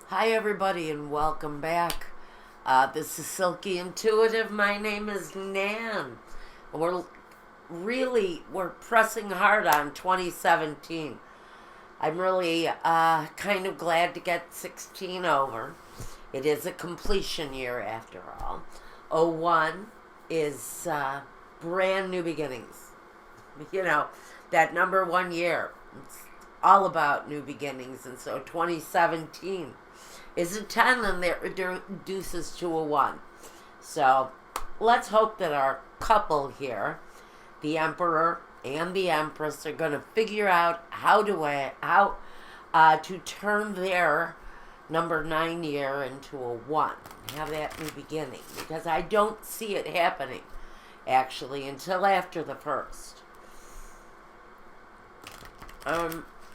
Hi, everybody, and welcome back. This is Silky Intuitive. My name is Nan. We're pressing hard on 2017. I'm really kind of glad to get 16 over. It is a completion year after all. '01 is brand new beginnings. You know, that number 1 year. It's all about new beginnings, and so 2017 is a 10 and that reduces to a 1. So let's hope that our couple here, the Emperor and the Empress, are going to figure out how to turn their number 9 year into a 1. Have that new beginning. Because I don't see it happening, actually, until after the 1st.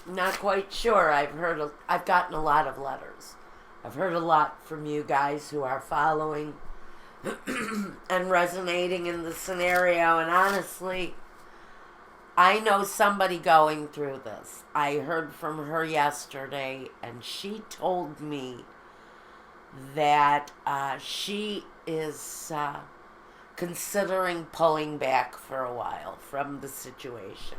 Not quite sure. I've gotten a lot of letters. I've heard a lot from you guys who are following and resonating in the scenario, and honestly, I know somebody going through this. I heard from her yesterday, and she told me that she is considering pulling back for a while from the situation.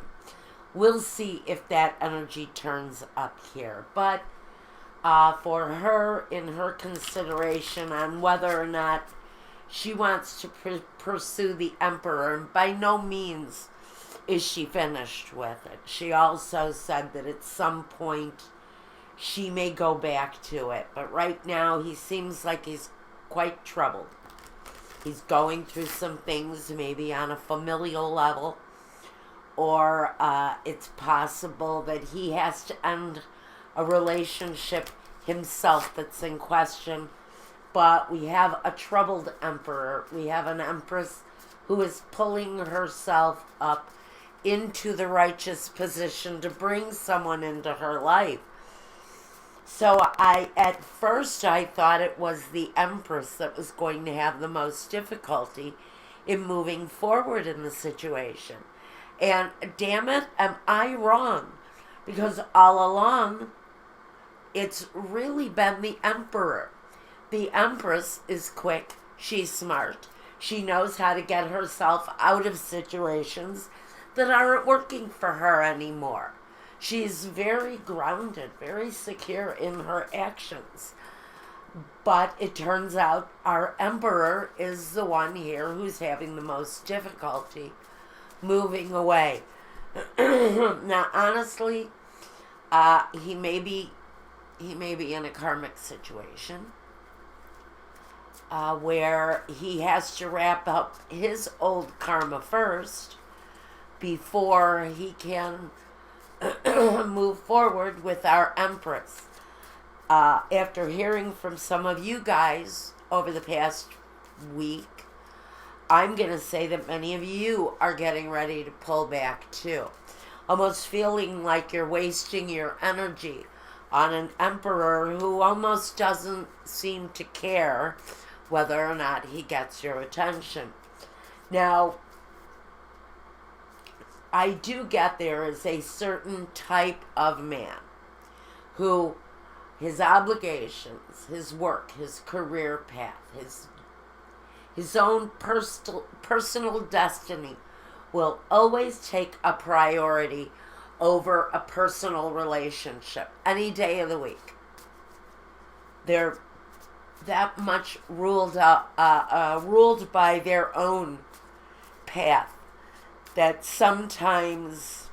We'll see if that energy turns up here, but for her, in her consideration on whether or not she wants to pursue the Emperor, and by no means is she finished with it. She also said that at some point she may go back to it, but right now he seems like he's quite troubled. He's going through some things, maybe on a familial level, or it's possible that he has to end a relationship himself that's in question. But we have a troubled Emperor. We have an Empress who is pulling herself up into the righteous position to bring someone into her life. So at first I thought it was the Empress that was going to have the most difficulty in moving forward in the situation. And damn it, am I wrong? Because all along, it's really been the Emperor. The Empress is quick. She's smart. She knows how to get herself out of situations that aren't working for her anymore. She's very grounded, very secure in her actions. But it turns out our Emperor is the one here who's having the most difficulty moving away. Now, honestly, he may be in a karmic situation where he has to wrap up his old karma first before he can move forward with our Empress. After hearing from some of you guys over the past week, I'm going to say that many of you are getting ready to pull back too. Almost feeling like you're wasting your energy on an Emperor who almost doesn't seem to care whether or not he gets your attention. Now, I do get there is a certain type of man who his obligations, his work, his career path, his own personal destiny will always take a priority over a personal relationship any day of the week. They're that much ruled by their own path that sometimes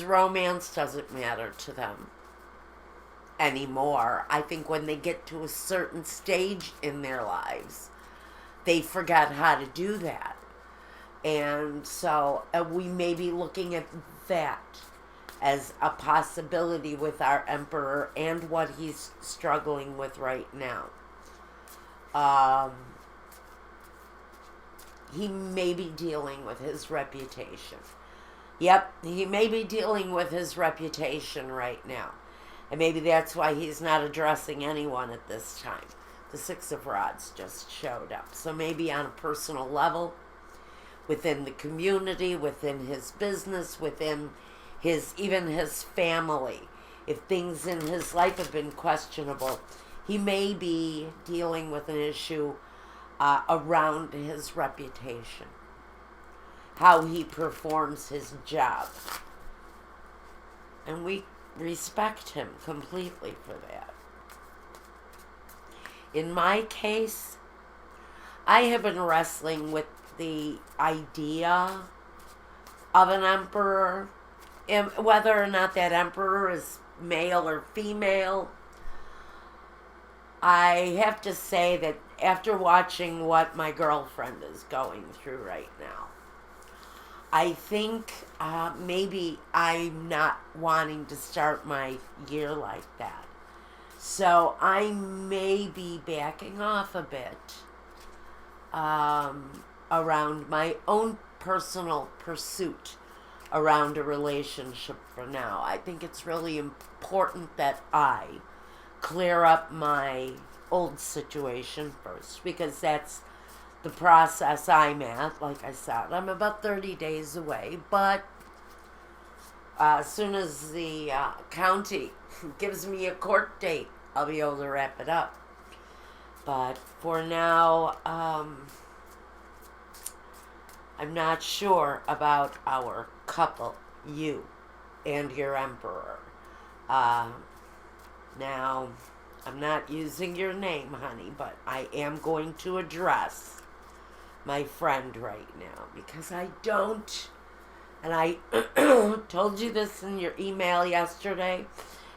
romance doesn't matter to them anymore. I think when they get to a certain stage in their lives, they forget how to do that. And so we may be looking at that as a possibility with our Emperor and what he's struggling with right now. He may be dealing with his reputation. Yep, he may be dealing with his reputation right now. And maybe that's why he's not addressing anyone at this time. The Six of Rods just showed up. So maybe on a personal level, within the community, within his business, within even his family, if things in his life have been questionable, he may be dealing with an issue around his reputation, how he performs his job. And we respect him completely for that. In my case, I have been wrestling with the idea of an emperor, and whether or not that emperor is male or female. I have to say that after watching what my girlfriend is going through right now, I think maybe I'm not wanting to start my year like that. So I may be backing off a bit around my own personal pursuit around a relationship for now. I think it's really important that I clear up my old situation first, because that's the process I'm at. Like I said, I'm about 30 days away, but as soon as the county gives me a court date, I'll be able to wrap it up. But for now, I'm not sure about our couple, you and your emperor. Now, I'm not using your name, honey, but I am going to address my friend right now, because I don't, and I told you this in your email yesterday,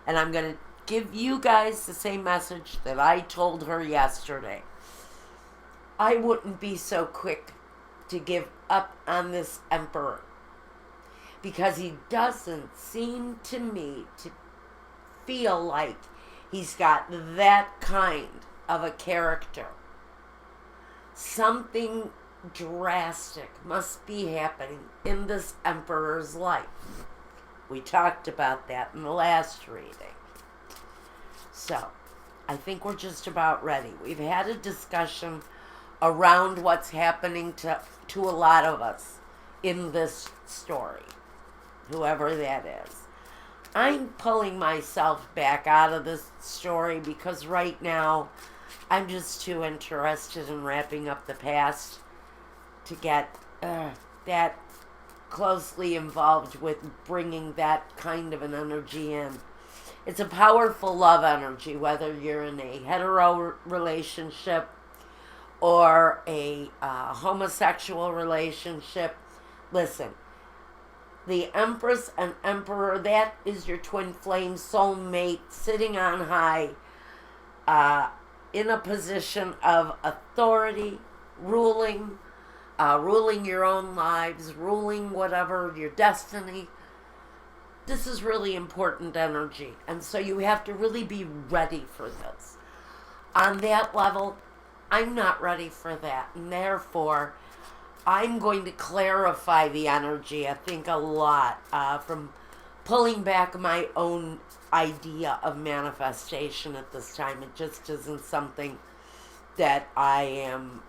and I'm going to give you guys the same message that I told her yesterday. I wouldn't be so quick to give up on this emperor, because he doesn't seem to me to feel like he's got that kind of a character. Something drastic must be happening in this emperor's life. We talked about that in the last reading. So, I think we're just about ready. We've had a discussion around what's happening to a lot of us in this story, whoever that is. I'm pulling myself back out of this story because right now I'm just too interested in wrapping up the past to get that closely involved with bringing that kind of an energy in. It's a powerful love energy, whether you're in a hetero relationship or a homosexual relationship. Listen, the Empress and Emperor, that is your twin flame soulmate sitting on high in a position of authority, ruling your own lives, ruling whatever, your destiny. This is really important energy, and so you have to really be ready for this. On that level, I'm not ready for that, and therefore, I'm going to clarify the energy, I think, a lot from pulling back my own idea of manifestation at this time. It just isn't something that I am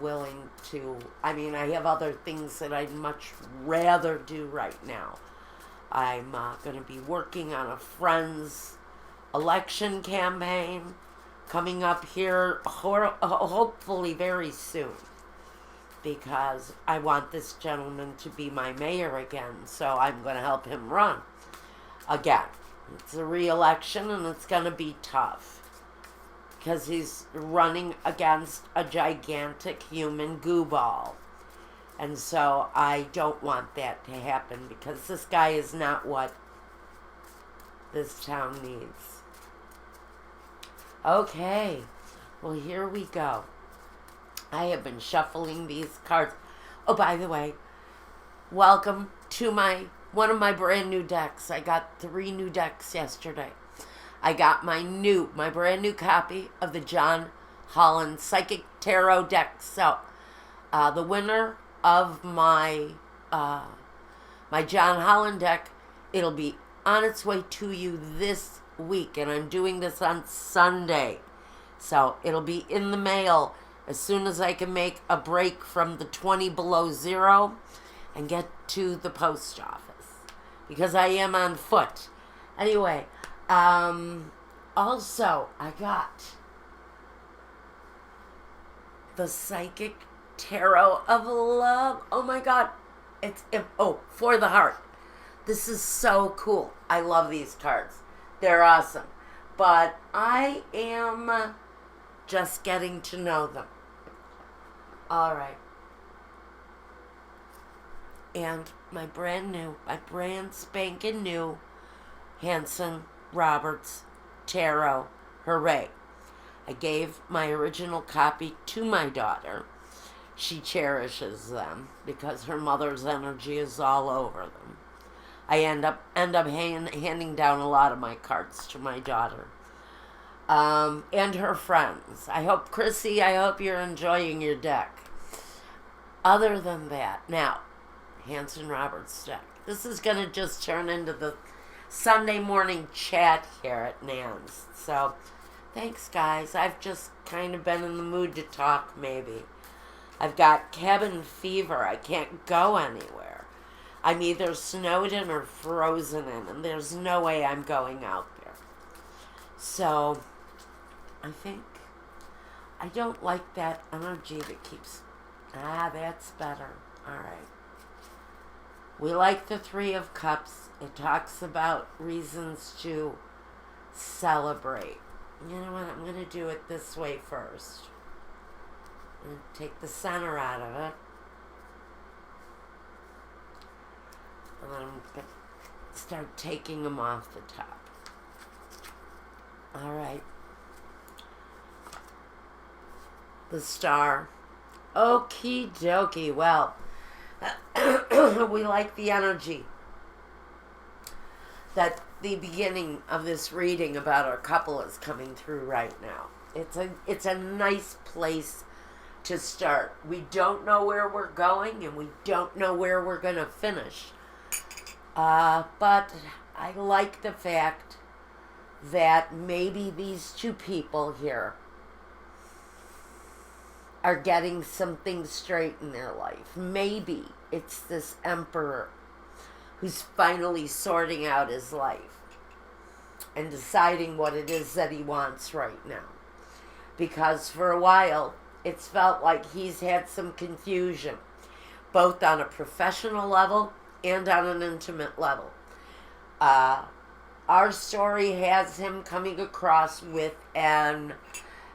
willing to. I mean, I have other things that I'd much rather do right now. I'm going to be working on a friend's election campaign coming up here hopefully very soon, because I want this gentleman to be my mayor again, so I'm going to help him run again. It's a re-election, and it's going to be tough, because he's running against a gigantic human goo ball. And so I don't want that to happen, because this guy is not what this town needs. Okay, well, here we go. I have been shuffling these cards. Oh, by the way, welcome to one of my brand new decks. I got 3 new decks yesterday. I got my brand new copy of the John Holland Psychic Tarot deck. So, the winner of my John Holland deck, it'll be on its way to you this week, and I'm doing this on Sunday. So, it'll be in the mail as soon as I can make a break from the 20 below zero and get to the post office, because I am on foot. Anyway, Also, I got the Psychic Tarot of Love. Oh my God. For the Heart. This is so cool. I love these cards. They're awesome. But I am just getting to know them. All right. And my brand spanking new Hanson Roberts Tarot. Hooray. I gave my original copy to my daughter. She cherishes them because her mother's energy is all over them. I end up handing down a lot of my cards to my daughter. And her friends. Chrissy, I hope you're enjoying your deck. Other than that, now, Hanson Roberts deck. This is going to just turn into the Sunday morning chat here at Nan's. So, thanks, guys. I've just kind of been in the mood to talk, maybe. I've got cabin fever. I can't go anywhere. I'm either snowed in or frozen in, and there's no way I'm going out there. So, I think I don't like that energy that keeps... that's better. All right. We like the Three of Cups. It talks about reasons to celebrate. You know what? I'm going to do it this way first. I'm going to take the center out of it. And then I'm going to start taking them off the top. All right. The Star. Okie dokie. Well, we like the energy that the beginning of this reading about our couple is coming through right now. It's a nice place to start. We don't know where we're going and we don't know where we're going to finish. But I like the fact that maybe these two people here are getting something straight in their life. Maybe it's this emperor who's finally sorting out his life and deciding what it is that he wants right now. Because for a while, it's felt like he's had some confusion, both on a professional level and on an intimate level. Our story has him coming across with an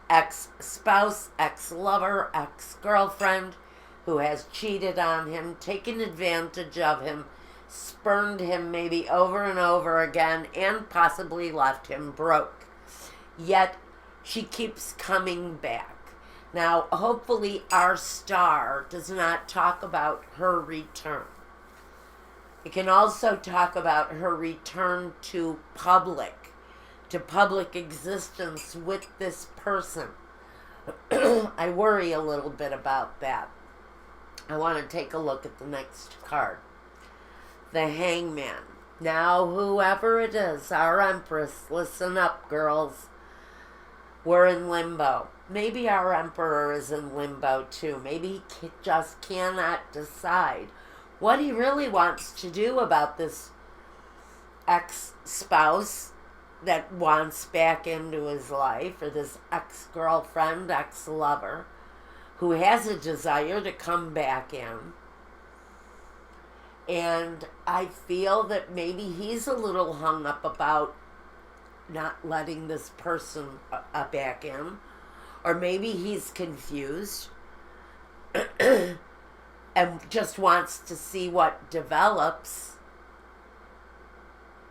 ex-spouse, ex-lover, ex-girlfriend who has cheated on him, taken advantage of him, spurned him maybe over and over again, and possibly left him broke. Yet, she keeps coming back. Now, hopefully our star does not talk about her return. It can also talk about her return to public existence with this person. I worry a little bit about that. I want to take a look at the next card. The Hangman. Now, whoever it is, our Empress, listen up, girls. We're in limbo. Maybe our Emperor is in limbo, too. Maybe he just cannot decide what he really wants to do about this ex-spouse that wants back into his life, or this ex-girlfriend, ex-lover, who has a desire to come back in. And I feel that maybe he's a little hung up about not letting this person back in. Or maybe he's confused and just wants to see what develops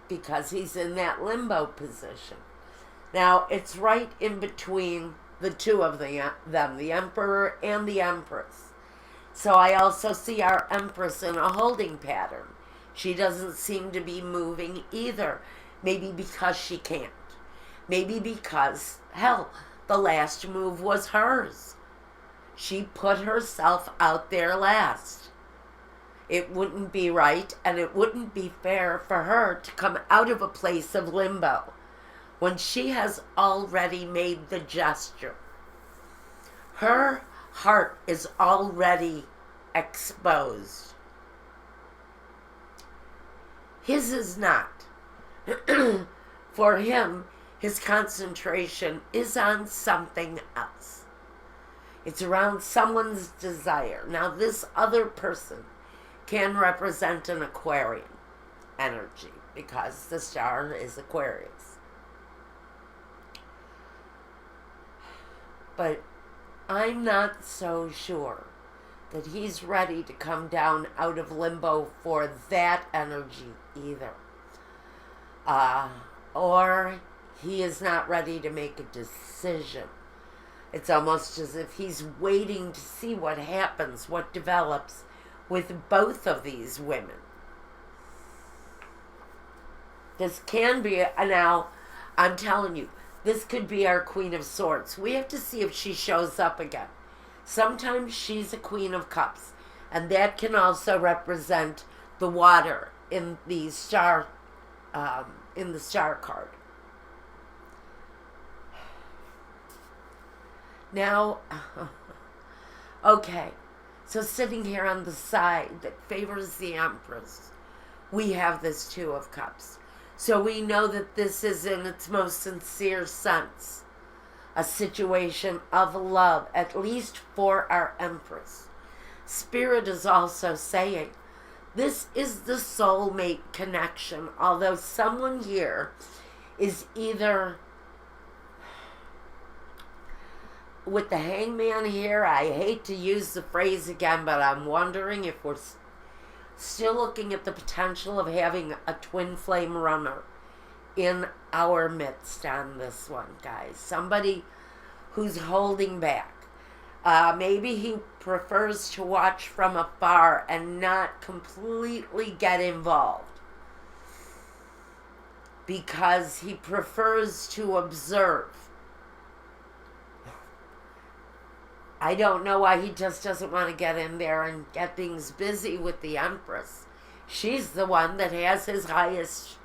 because he's in that limbo position. Now, it's right in between the two of them, the Emperor and the Empress. So I also see our Empress in a holding pattern. She doesn't seem to be moving either. Maybe because she can't. Maybe because, hell, the last move was hers. She put herself out there last. It wouldn't be right and it wouldn't be fair for her to come out of a place of limbo when she has already made the gesture. Her heart is already exposed. His is not. For him, his concentration is on something else. It's around someone's desire. Now, this other person can represent an Aquarian energy because the star is Aquarius. But I'm not so sure that he's ready to come down out of limbo for that energy either. Or he is not ready to make a decision. It's almost as if he's waiting to see what happens, what develops with both of these women. This can be, now, I'm telling you, this could be our Queen of Swords. We have to see if she shows up again. Sometimes she's a Queen of Cups, and that can also represent the water in the star card. Now, okay, so sitting here on the side that favors the Empress, we have this Two of Cups. So we know that this is, in its most sincere sense, a situation of love, at least for our Empress. Spirit is also saying, this is the soulmate connection, although someone here is either, with the Hangman here, I hate to use the phrase again, but I'm wondering if we're still looking at the potential of having a twin flame runner in our midst on this one, guys. Somebody who's holding back. Maybe he prefers to watch from afar and not completely get involved, because he prefers to observe. I don't know why he just doesn't want to get in there and get things busy with the Empress. She's the one that has his highest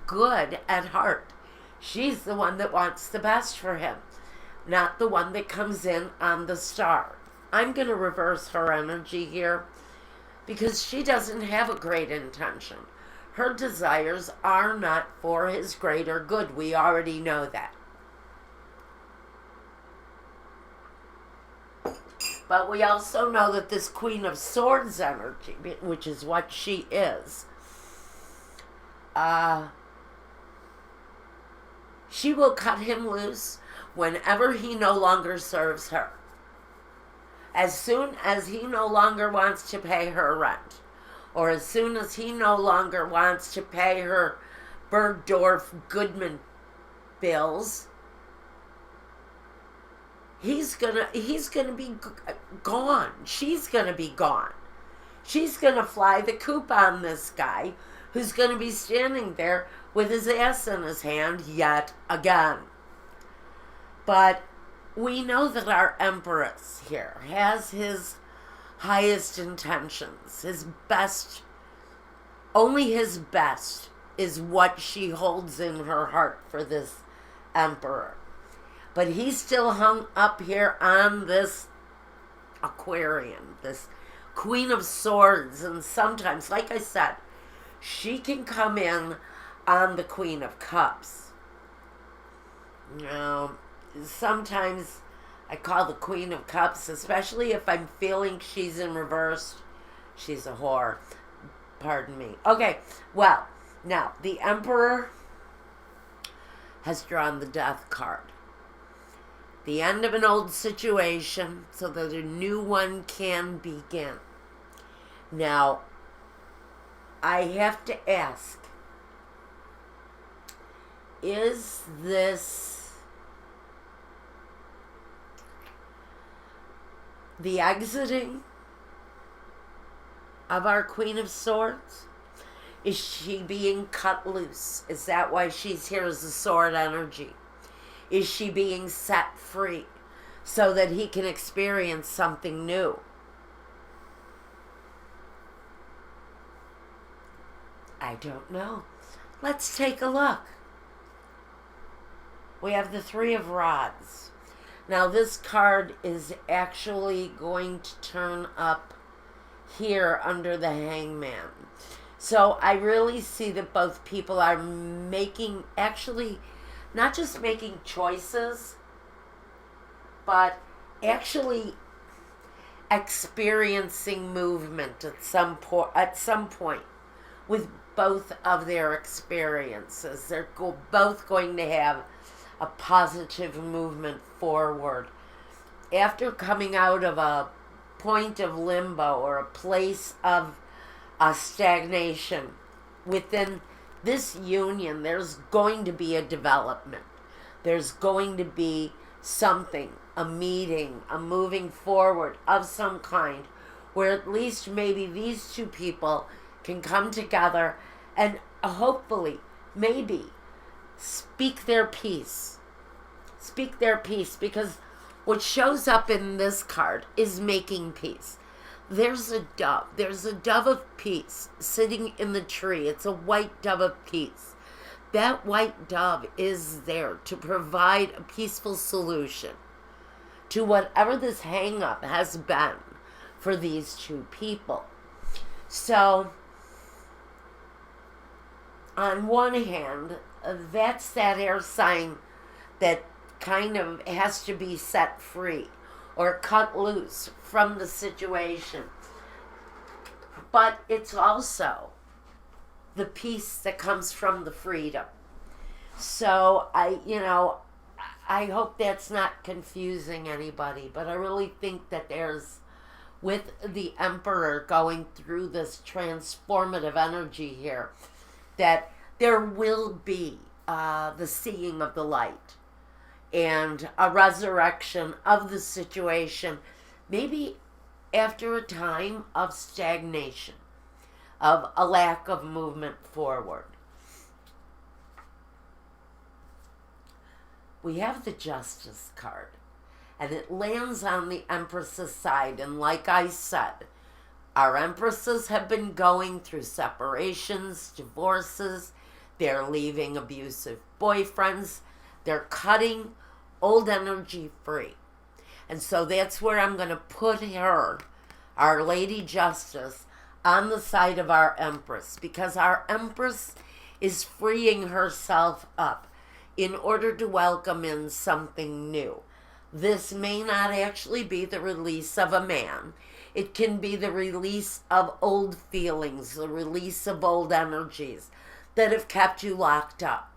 good at heart. She's the one that wants the best for him, not the one that comes in on the star. I'm going to reverse her energy here because she doesn't have a great intention. Her desires are not for his greater good. We already know that. But we also know that this Queen of Swords energy, which is what she is, she will cut him loose whenever he no longer serves her. As soon as he no longer wants to pay her rent, or as soon as he no longer wants to pay her Bergdorf Goodman bills, he's gonna be gone. She's gonna be gone. She's gonna fly the coop on this guy who's gonna be standing there with his ass in his hand yet again. But we know that our Empress here has his highest intentions. His best, only his best is what she holds in her heart for this Emperor. But he's still hung up here on this Aquarian, this Queen of Swords. And sometimes, like I said, she can come in on the Queen of Cups. Sometimes I call the Queen of Cups, especially if I'm feeling she's in reverse, she's a whore. Pardon me. Okay, well, now, the Emperor has drawn the Death card. The end of an old situation so that a new one can begin. Now, I have to ask, is this the exiting of our Queen of Swords? Is she being cut loose? Is that why she's here as the sword energy? Is she being set free so that he can experience something new? I don't know. Let's take a look. We have the Three of Rods. Now this card is actually going to turn up here under the Hangman. So I really see that both people are making, actually, not just making choices, but actually experiencing movement at some point with both of their experiences. They're both going to have a positive movement forward after coming out of a point of limbo or a place of stagnation. Within this union, there's going to be a development. There's going to be something, a meeting, a moving forward of some kind, where at least maybe these two people can come together and hopefully, maybe, speak their piece. Speak their piece, because what shows up in this card is making peace. There's a dove. There's a dove of peace sitting in the tree. It's a white dove of peace. That white dove is there to provide a peaceful solution to whatever this hang-up has been for these two people. So, on one hand, that's that air sign that kind of has to be set free or cut loose from the situation. But it's also the peace that comes from the freedom. So I hope that's not confusing anybody, but I really think that there's, with the Emperor going through this transformative energy here, that there will be the seeing of the light and a resurrection of the situation, maybe after a time of stagnation, of a lack of movement forward. We have the Justice card, and it lands on the Empress's side, and like I said, our Empresses have been going through separations, divorces, they're leaving abusive boyfriends, they're cutting old energy free. And so that's where I'm going to put her, our Lady Justice, on the side of our Empress, because our Empress is freeing herself up in order to welcome in something new. This may not actually be the release of a man. It can be the release of old feelings, the release of old energies that have kept you locked up,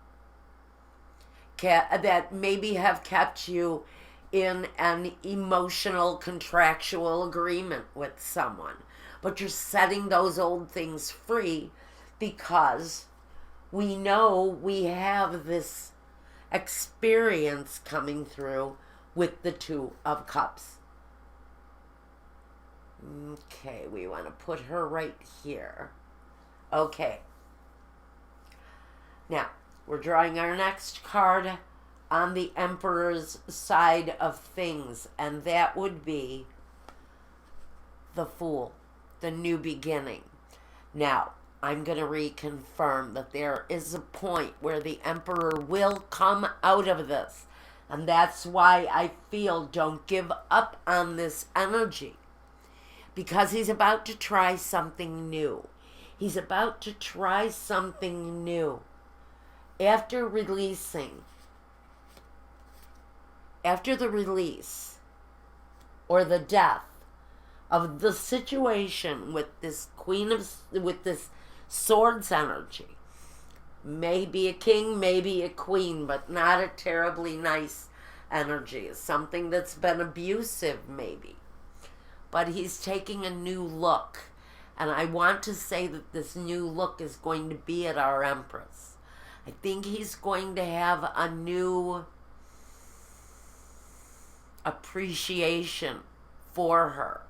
that maybe have kept you in an emotional contractual agreement with someone. But you're setting those old things free because we know we have this experience coming through with the Two of Cups. Okay, we want to put her right here. Okay. Now, we're drawing our next card on the Emperor's side of things, and that would be the Fool, the new beginning. Now, I'm going to reconfirm that there is a point where the Emperor will come out of this, and that's why I feel don't give up on this energy, because he's about to try something new. He's about to try something new. After the release or the death of the situation with this with this Swords energy, maybe a king, maybe a queen, but not a terribly nice energy. Something that's been abusive, maybe. But he's taking a new look, and I want to say that this new look is going to be at our Empress. I think he's going to have a new appreciation for her.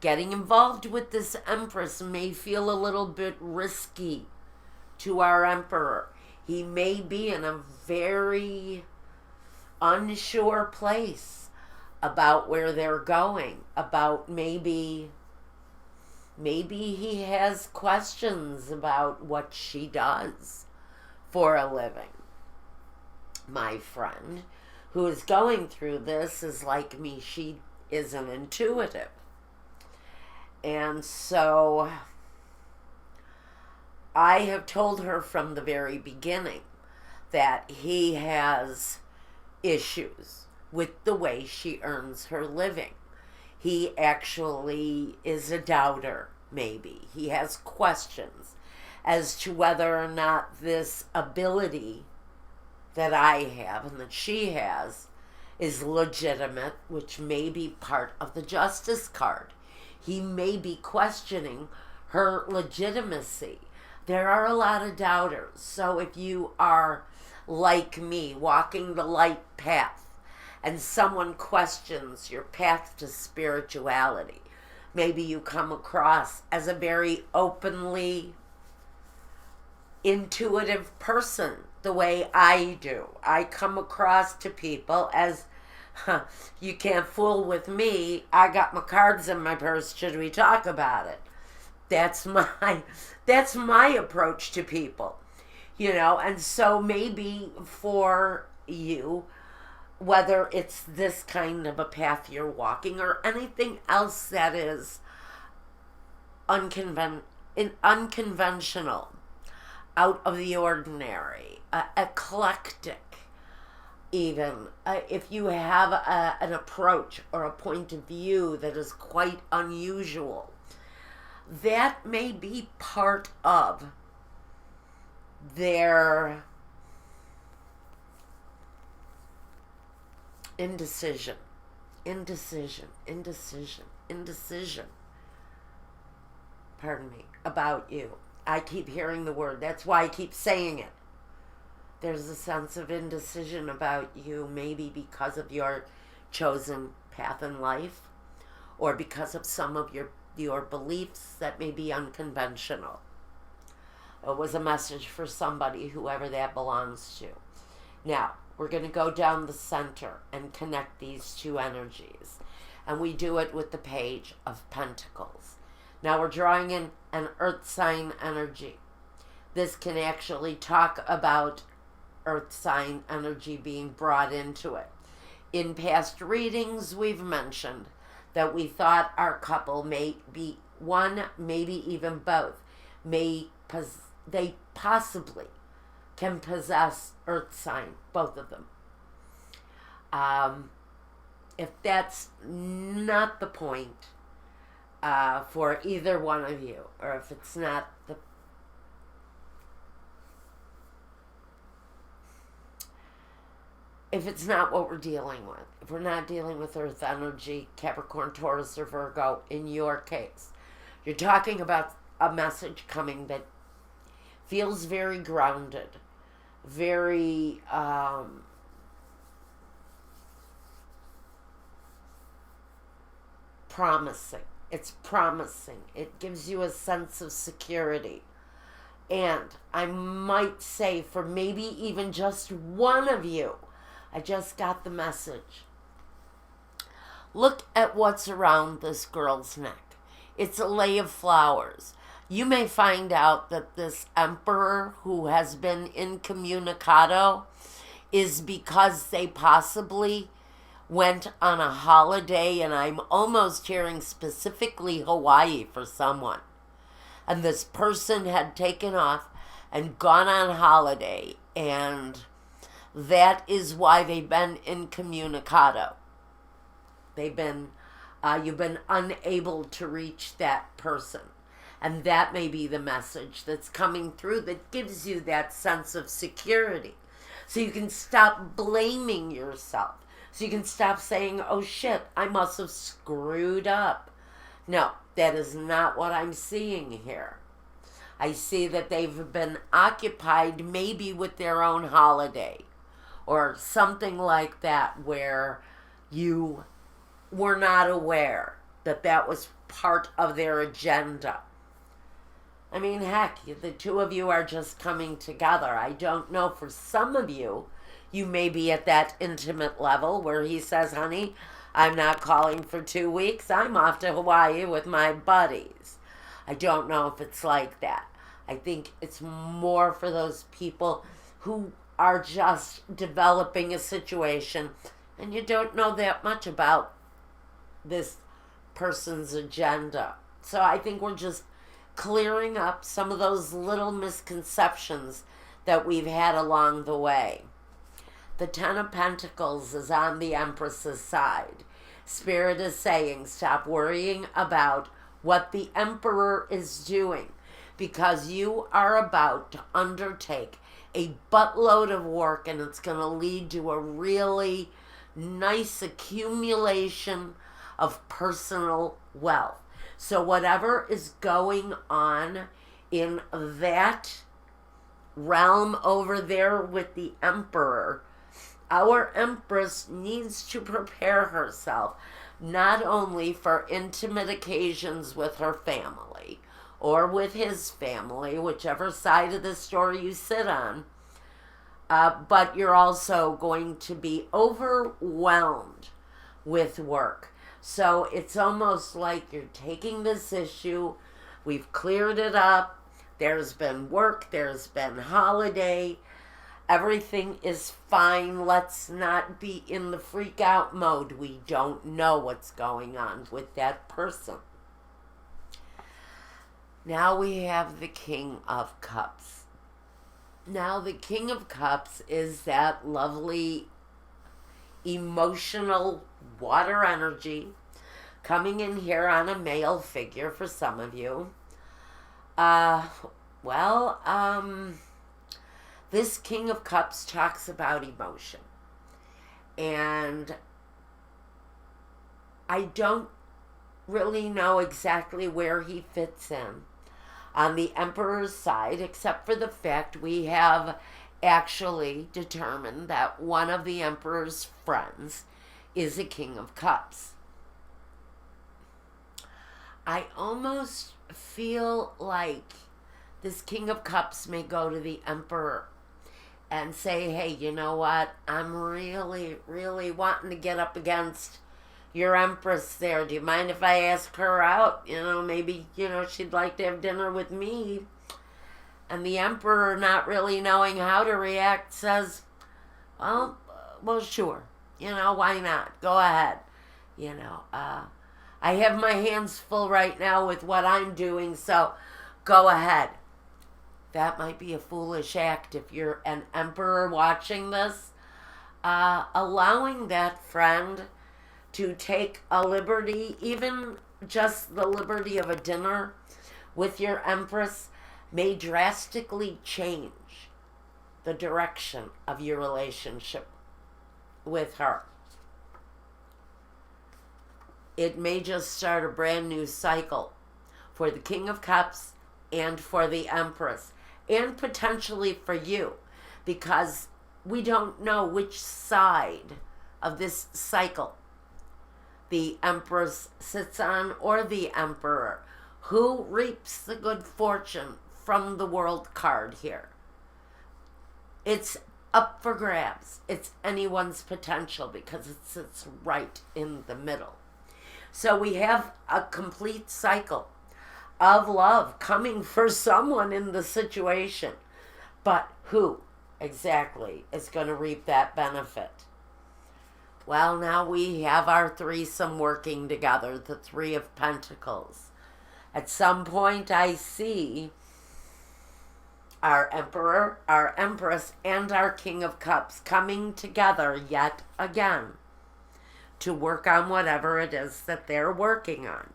Getting involved with this Empress may feel a little bit risky to our Emperor. He may be in a very unsure place about where they're going, about maybe he has questions about what she does for a living. My friend who is going through this is like me. She is an intuitive. And so I have told her from the very beginning that he has issues with the way she earns her living. He actually is a doubter, maybe. He has questions as to whether or not this ability that I have and that she has is legitimate, which may be part of the justice card. He may be questioning her legitimacy. There are a lot of doubters. So if you are like me, walking the light path, and someone questions your path to spirituality, maybe you come across as a very openly intuitive person, the way I do. I come across to people as, you can't fool with me. I got my cards in my purse. Should we talk about it? That's my approach to people, and so maybe for you, whether it's this kind of a path you're walking or anything else that is unconventional, out of the ordinary, eclectic, even, if you have an approach or a point of view that is quite unusual, that may be part of their indecision, pardon me, about you. I keep hearing the word. That's why I keep saying it. There's a sense of indecision about you, maybe because of your chosen path in life, or because of some of your beliefs that may be unconventional. It was a message for somebody, whoever that belongs to. Now, we're going to go down the center and connect these two energies. And we do it with the Page of Pentacles. Now we're drawing in an earth sign energy. This can actually talk about earth sign energy being brought into it. In past readings, we've mentioned that we thought our couple may be one, maybe even both, they possibly can possess earth sign, both of them. If that's not the point for either one of you, or if it's not if it's not what we're dealing with, if we're not dealing with earth energy, Capricorn, Taurus, or Virgo, in your case, you're talking about a message coming that feels very grounded, very promising. It's promising. It gives you a sense of security. And I might say, for maybe even just one of you, I just got the message. Look at what's around this girl's neck. It's a lei of flowers. You may find out that this emperor who has been incommunicado is because they possibly went on a holiday, and I'm almost hearing specifically Hawaii for someone. And this person had taken off and gone on holiday, and that is why they've been incommunicado. You've been unable to reach that person. And that may be the message that's coming through that gives you that sense of security. So you can stop blaming yourself. So you can stop saying, oh shit, I must have screwed up. No, that is not what I'm seeing here. I see that they've been occupied maybe with their own holiday or something like that, where you were not aware that that was part of their agenda. I mean, heck, the two of you are just coming together. I don't know, for some of you, you may be at that intimate level where he says, honey, I'm not calling for 2 weeks. I'm off to Hawaii with my buddies. I don't know if it's like that. I think it's more for those people who are just developing a situation and you don't know that much about this person's agenda. So I think we're just clearing up some of those little misconceptions that we've had along the way. The Ten of Pentacles is on the Empress's side. Spirit is saying, stop worrying about what the Emperor is doing, because you are about to undertake a buttload of work, and it's going to lead to a really nice accumulation of personal wealth. So whatever is going on in that realm over there with the Emperor, our Empress needs to prepare herself not only for intimate occasions with her family or with his family, whichever side of the story you sit on, but you're also going to be overwhelmed with work. So it's almost like you're taking this issue, we've cleared it up, there's been work, there's been holiday, everything is fine. Let's not be in the freak out mode. We don't know what's going on with that person. Now we have the King of Cups. Now the King of Cups is that lovely emotional water energy coming in here on a male figure for some of you. This King of Cups talks about emotion. And I don't really know exactly where he fits in on the Emperor's side, except for the fact we have actually determined that one of the Emperor's friends is a King of Cups. I almost feel like this King of Cups may go to the Emperor and say, hey, you know what? I'm really, really wanting to get up against your Empress there. Do you mind if I ask her out? Maybe, she'd like to have dinner with me. And the Emperor, not really knowing how to react, says, well, sure. Why not? Go ahead. I have my hands full right now with what I'm doing, so go ahead. That might be a foolish act if you're an Emperor watching this. Allowing that friend to take a liberty, even just the liberty of a dinner with your Empress, may drastically change the direction of your relationship with her. It may just start a brand new cycle for the King of Cups and for the Empress, and potentially for you, because we don't know which side of this cycle the Empress sits on or the Emperor. Who reaps the good fortune from the World card here? It's up for grabs. It's anyone's potential because it sits right in the middle. So we have a complete cycle of love coming for someone in the situation. But who exactly is going to reap that benefit? Well, now we have our threesome working together, the Three of Pentacles. At some point I see our Emperor, our Empress, and our King of Cups coming together yet again to work on whatever it is that they're working on.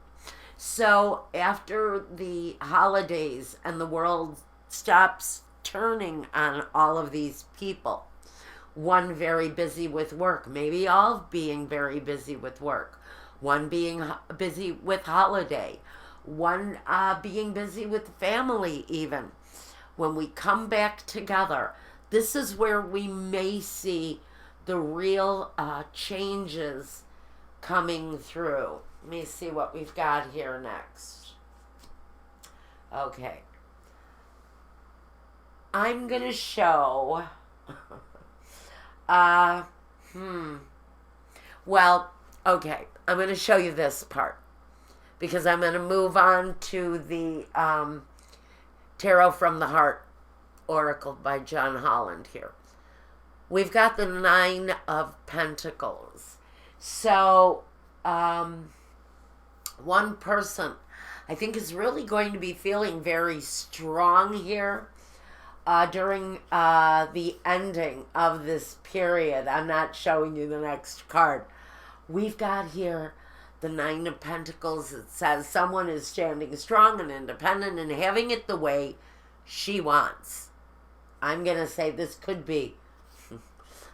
So after the holidays and the world stops turning on all of these people, one very busy with work, maybe all being very busy with work, one being busy with holiday, one being busy with family even. When we come back together, this is where we may see the real changes coming through. Let me see what we've got here next. Okay. I'm going to show... Well, okay. I'm going to show you this part, because I'm going to move on to the Tarot from the Heart Oracle by John Holland here. We've got the Nine of Pentacles. So, one person I think is really going to be feeling very strong here during the ending of this period. I'm not showing you the next card. We've got here the Nine of Pentacles. It says someone is standing strong and independent and having it the way she wants. I'm going to say this could be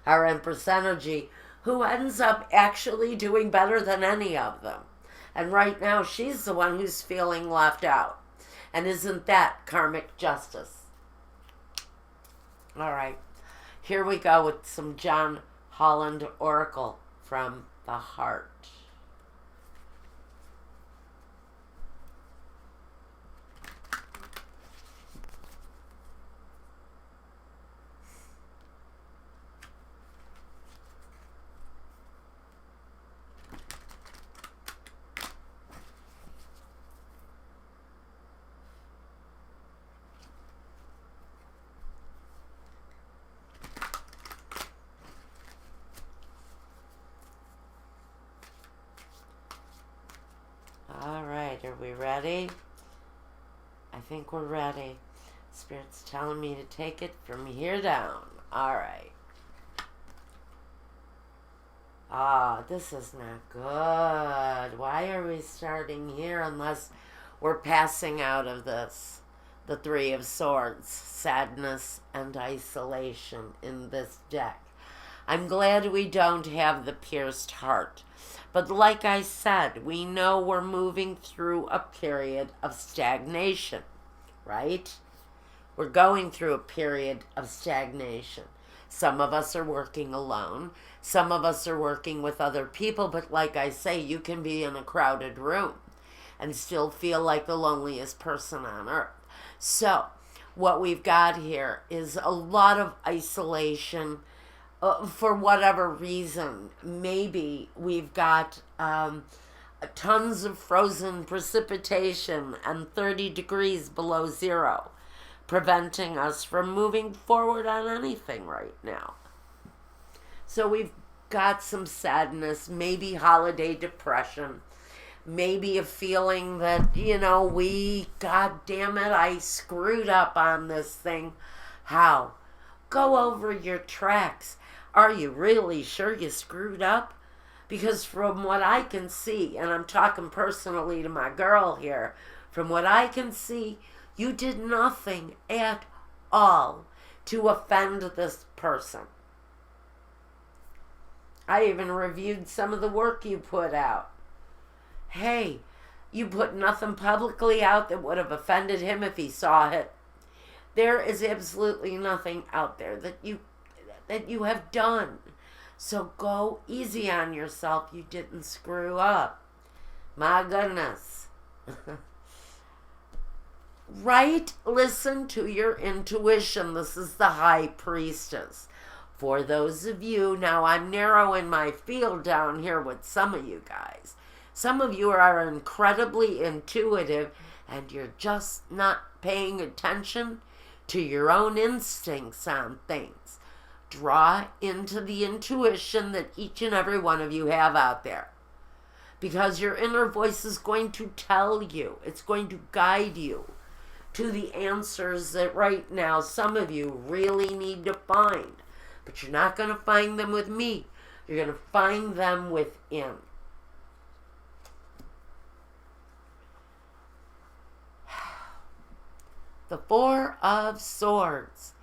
our Empress energy, who ends up actually doing better than any of them. And right now, she's the one who's feeling left out. And isn't that karmic justice? All right. Here we go with some John Holland Oracle from the Heart. All right, are we ready? I think we're ready. Spirit's telling me to take it from here down. All right. Ah, this is not good. Why are we starting here unless we're passing out of this? The Three of Swords, sadness and isolation in this deck. I'm glad we don't have the pierced heart. But like I said, we know we're moving through a period of stagnation, right? We're going through a period of stagnation. Some of us are working alone. Some of us are working with other people. But like I say, you can be in a crowded room and still feel like the loneliest person on earth. So what we've got here is a lot of isolation. For whatever reason, maybe we've got tons of frozen precipitation and 30 degrees below zero, preventing us from moving forward on anything right now. So we've got some sadness, maybe holiday depression, maybe a feeling that, God damn it, I screwed up on this thing. How? Go over your tracks. Are you really sure you screwed up? Because from what I can see, and I'm talking personally to my girl here, from what I can see, you did nothing at all to offend this person. I even reviewed some of the work you put out. Hey, you put nothing publicly out that would have offended him if he saw it. There is absolutely nothing out there that you have done. So go easy on yourself. You didn't screw up. My goodness. Right? Listen to your intuition. This is the High Priestess. For those of you, now I'm narrowing my field down here with some of you guys. Some of you are incredibly intuitive and you're just not paying attention to your own instincts on things. Draw into the intuition that each and every one of you have out there. Because your inner voice is going to tell you, it's going to guide you to the answers that right now some of you really need to find. But you're not going to find them with me. You're going to find them within. The Four of Swords.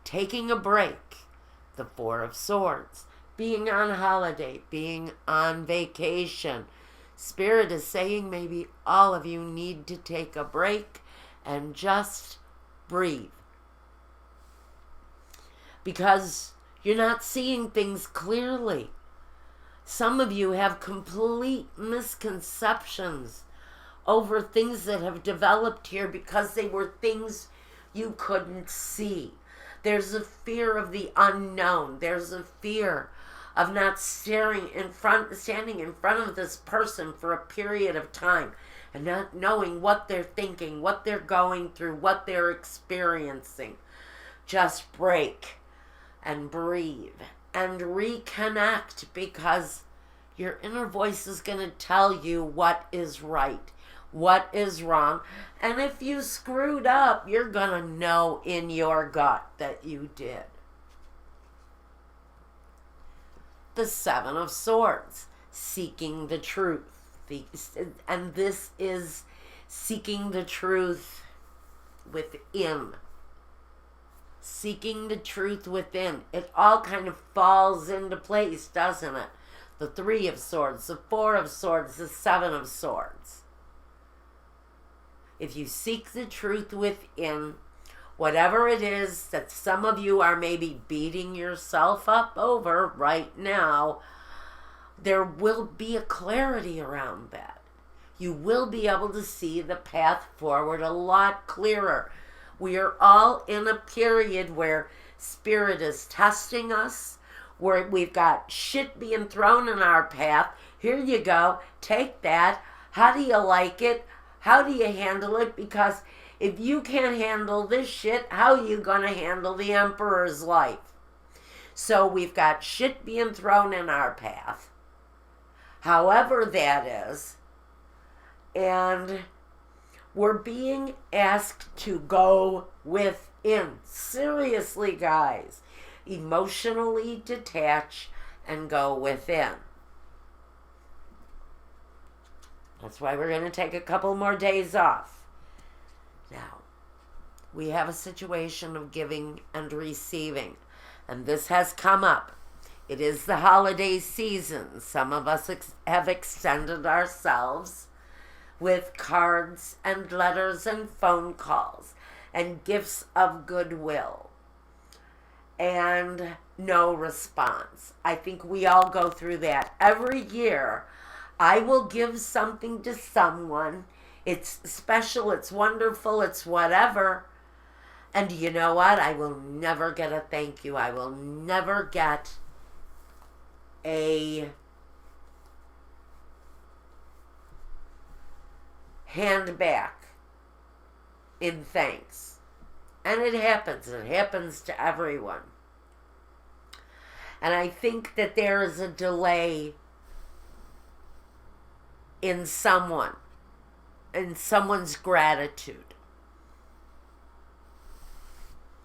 Taking a break. The Four of Swords. Being on holiday. Being on vacation. Spirit is saying maybe all of you need to take a break and just breathe. Because you're not seeing things clearly. Some of you have complete misconceptions over things that have developed here because they were things you couldn't see. There's a fear of the unknown. There's a fear of not standing in front of this person for a period of time and not knowing what they're thinking, what they're going through, what they're experiencing. Just break and breathe and reconnect, because your inner voice is going to tell you what is right, what is wrong. And if you screwed up, you're going to know in your gut that you did. The Seven of Swords, seeking the truth. And this is seeking the truth within. Seeking the truth within. It all kind of falls into place, doesn't it? The Three of Swords, the Four of Swords, the Seven of Swords. If you seek the truth within, whatever it is that some of you are maybe beating yourself up over right now, there will be a clarity around that. You will be able to see the path forward a lot clearer. We are all in a period where Spirit is testing us, where we've got shit being thrown in our path. Here you go. Take that. How do you like it? How do you handle it? Because if you can't handle this shit, how are you going to handle the Emperor's life? So we've got shit being thrown in our path, however that is, and we're being asked to go within. Seriously, guys. Emotionally detach and go within. That's why we're going to take a couple more days off. Now, we have a situation of giving and receiving, and this has come up. It is the holiday season. Some of us have extended ourselves with cards and letters and phone calls and gifts of goodwill, and no response. I think we all go through that. Every year, I will give something to someone. It's special, it's wonderful, it's whatever. And you know what? I will never get a thank you. I will never get a hand back in thanks. And it happens. It happens to everyone. And I think that there is a delay in someone's gratitude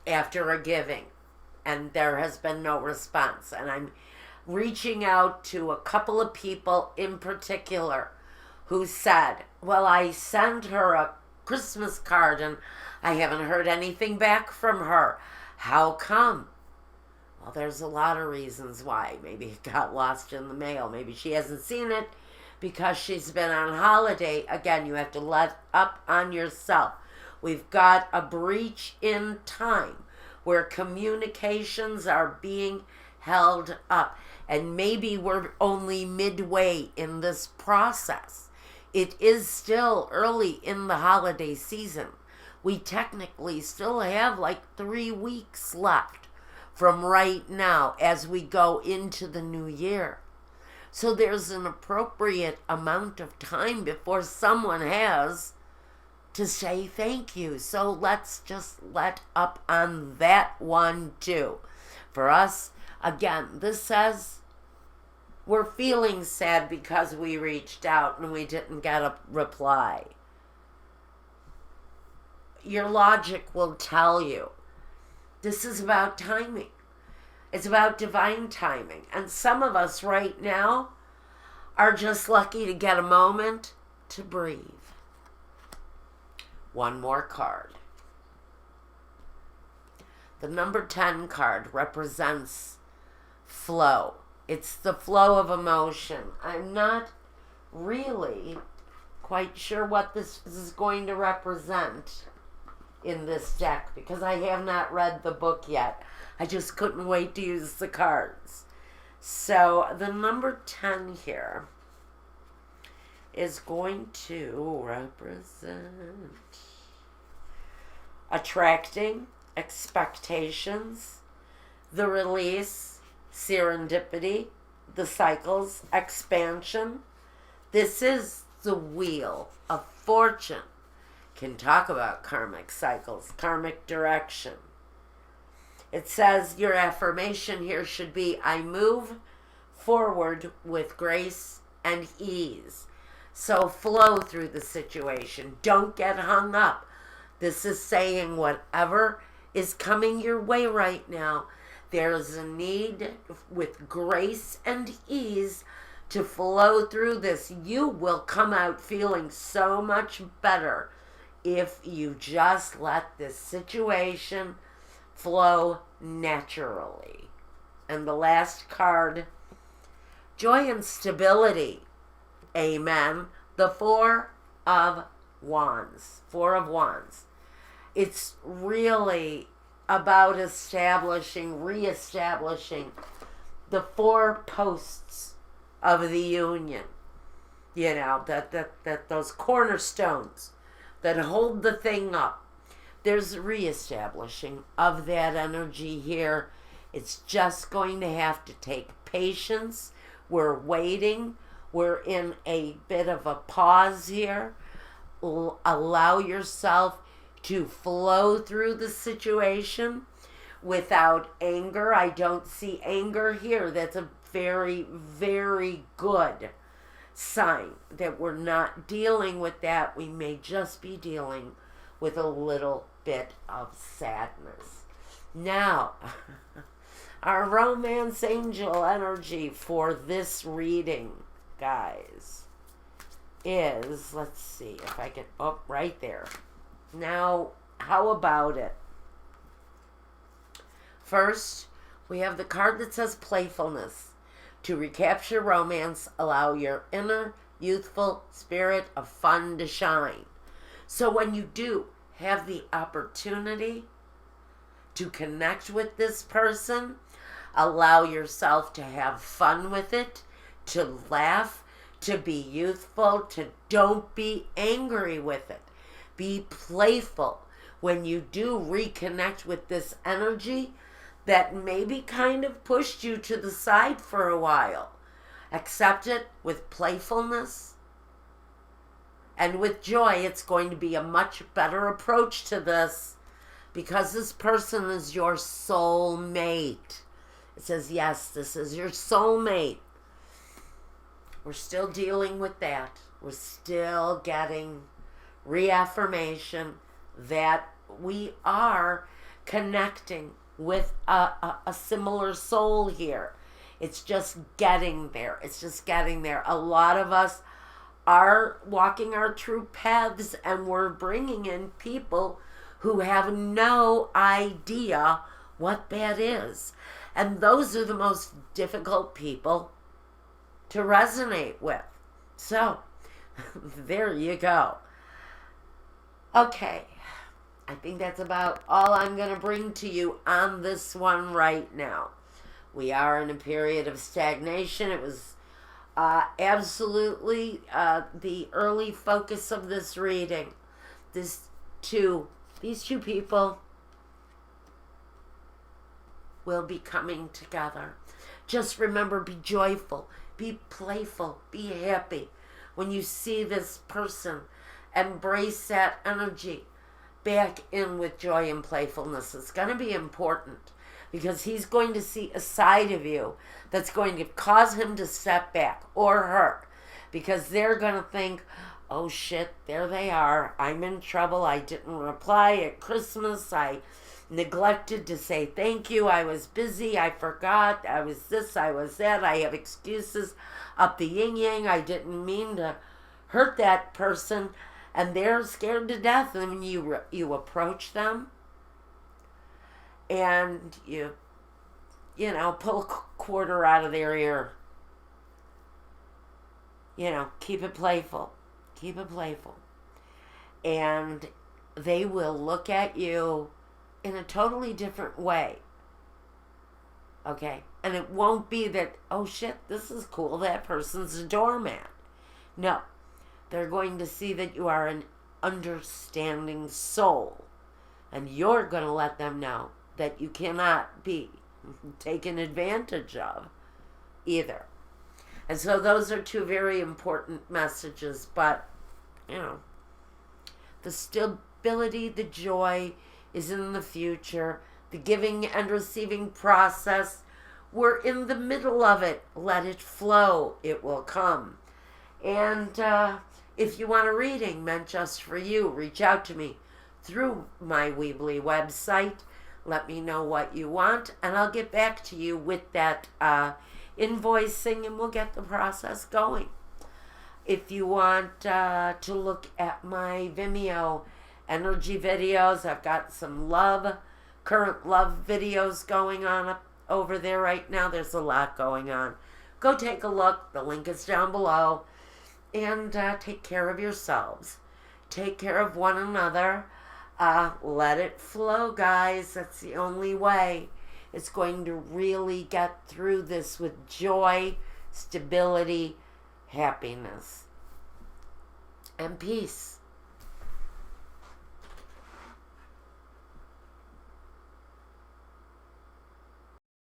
after a giving, and there has been no response. And I'm reaching out to a couple of people in particular who said, well, I sent her a Christmas card and I haven't heard anything back from her. How come? Well, there's a lot of reasons why. Maybe it got lost in the mail. Maybe she hasn't seen it because she's been on holiday. Again, you have to let up on yourself. We've got a breach in time where communications are being held up. And maybe we're only midway in this process. It is still early in the holiday season. We technically still have like 3 weeks left from right now as we go into the new year. So there's an appropriate amount of time before someone has to say thank you. So let's just let up on that one too. For us, again, this says we're feeling sad because we reached out and we didn't get a reply. Your logic will tell you this is about timing. It's about divine timing. And some of us right now are just lucky to get a moment to breathe. One more card. The number 10 card represents flow. It's the flow of emotion. I'm not really quite sure what this is going to represent in this deck because I have not read the book yet. I just couldn't wait to use the cards. So the number 10 here is going to represent attracting, expectations, the release, serendipity, the cycles, expansion. This is the wheel of fortune. Can talk about karmic cycles, karmic direction. It says your affirmation here should be, I move forward with grace and ease. So flow through the situation. Don't get hung up. This is saying whatever is coming your way right now, there's a need with grace and ease to flow through this. You will come out feeling so much better if you just let this situation flow naturally. And the last card, joy and stability. Amen. The Four of Wands. Four of Wands. It's really about reestablishing the four posts of the union. You know, that those cornerstones that hold the thing up. There's reestablishing of that energy here. It's just going to have to take patience. We're waiting. We're in a bit of a pause here. Allow yourself to flow through the situation without anger. I don't see anger here. That's a very, very good sign that we're not dealing with that. We may just be dealing with a little bit of sadness. Now, our romance angel energy for this reading, guys, is, let's see if I can, oh, right there. Now, how about it? First, we have the card that says playfulness. To recapture romance, allow your inner youthful spirit of fun to shine. So when you do have the opportunity to connect with this person, allow yourself to have fun with it, to laugh, to be youthful, to don't be angry with it. Be playful when you do reconnect with this energy that maybe kind of pushed you to the side for a while. Accept it with playfulness and with joy. It's going to be a much better approach to this because this person is your soul mate. It says, yes, this is your soul mate. We're still dealing with that. We're still getting reaffirmation that we are connecting with a similar soul here. It's just getting there. It's just getting there. A lot of us are walking our true paths, and we're bringing in people who have no idea what that is. And those are the most difficult people to resonate with. So, there you go. Okay, I think that's about all I'm going to bring to you on this one right now. We are in a period of stagnation. It was absolutely the early focus of this reading. These two people will be coming together. Just remember, be joyful, be playful, be happy. When you see this person, embrace that energy back in with joy and playfulness. It's going to be important because he's going to see a side of you that's going to cause him to step back, or her, because they're going to think, oh shit, there they are. I'm in trouble. I didn't reply at Christmas. I neglected to say thank you. I was busy. I forgot. I was this. I was that. I have excuses up the yin yang. I didn't mean to hurt that person. And they're scared to death. And when you approach them and you pull a quarter out of their ear, keep it playful. Keep it playful. And they will look at you in a totally different way. Okay? And it won't be that, oh shit, this is cool, that person's a doormat. No. They're going to see that you are an understanding soul. And you're going to let them know that you cannot be taken advantage of either. And so those are two very important messages. But, the stability, the joy is in the future. The giving and receiving process, we're in the middle of it. Let it flow. It will come. And if you want a reading meant just for you, reach out to me through my Weebly website. Let me know what you want, and I'll get back to you with that invoicing, and we'll get the process going. If you want to look at my Vimeo energy videos, I've got some current love videos going on up over there right now. There's a lot going on. Go take a look. The link is down below. And take care of yourselves. Take care of one another. Let it flow, guys. That's the only way. It's going to really get through this with joy, stability, happiness, and peace.